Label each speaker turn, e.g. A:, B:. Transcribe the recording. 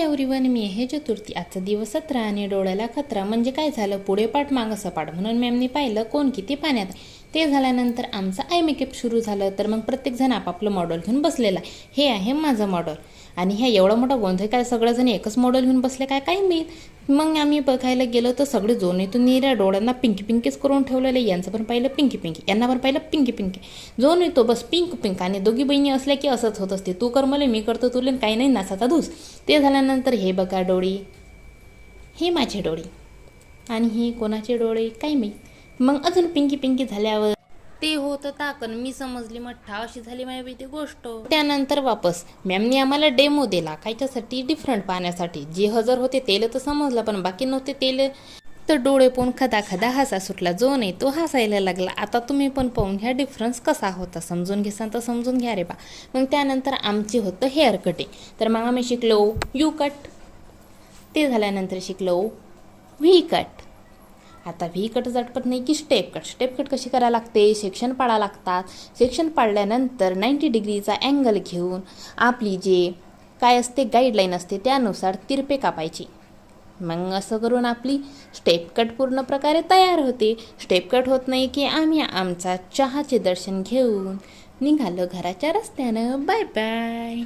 A: Everyone, मी आहे चतुर्थी. आजचा दिवस 17 आणि डोळ्याला खतरा. म्हणजे काय झालं, पुढे पाठ मागं सपाट. म्हणून मॅमनी पाहिलं कोण किती पाण्यात. ते झाल्यानंतर आमचं आय मेकअप सुरू झालं. तर मग प्रत्येकजण आपापलं मॉडेल घेऊन बसलेला आहे. हे आहे माझं मॉडेल. आणि ह्या एवढा मोठा गोंधळ काय, सगळेजण एकच मॉडेल घेऊन बसले काय काय मी. मग आम्ही बघायला गेलो तर सगळे जोनीतून निऱ्या डोळ्यांना पिंकी पिंकीच करून ठेवलेले. यांचं पण पाहिलं पिंकी पिंकी, यांना पण पाहिलं पिंकी पिंकी. जोन येतो बस पिंक पिंक. आणि दोघी बहिणी असल्या की असंच होत असते, तू कर मला, मी करतो तुले, काही नाही नासाचा धूस. ते झाल्यानंतर हे बघा डोळी, हे माझे डोळे आणि हे कोणाचे डोळे काय मी. मग अजून पिंकी पिंकी झाल्यावर ते होतं ताकन, मी समजली मठ्ठा, अशी झाली माझी ती गोष्ट. त्यानंतर वापस मॅमनी आम्हाला डेमो दिला कायच्यासाठी, डिफरंट पाहण्यासाठी. जे हजर होते तेले तर समजलं, पण बाकी नव्हते तेले तर डोळे पाहून खदा खदा हसा सुटला. जो नाही तो हसायला लागला. आता तुम्ही पण पाहून घ्या डिफरन्स कसा होता, समजून घेसान तर समजून घ्या रे बा. मग त्यानंतर आमची होतं हेअर कटिंग. तर मग आम्ही शिकलो यू कट. ते झाल्यानंतर शिकलो व्ही कट. आता व्ही कट झटपट नाही की स्टेप कट. स्टेप कट कशी करायला लागते, सेक्शन पाडा लागतात. सेक्शन पाडल्यानंतर 90 डिग्रीचा अँगल घेऊन आपली जे काय असते गाईडलाईन असते त्यानुसार तिरपे कापायची. मग असं करून आपली स्टेप कट पूर्ण प्रकारे तयार होते. स्टेप कट होत नाही की आम्ही आमचा चहाचे दर्शन घेऊन निघालो घराच्या रस्त्यानं. Bye bye.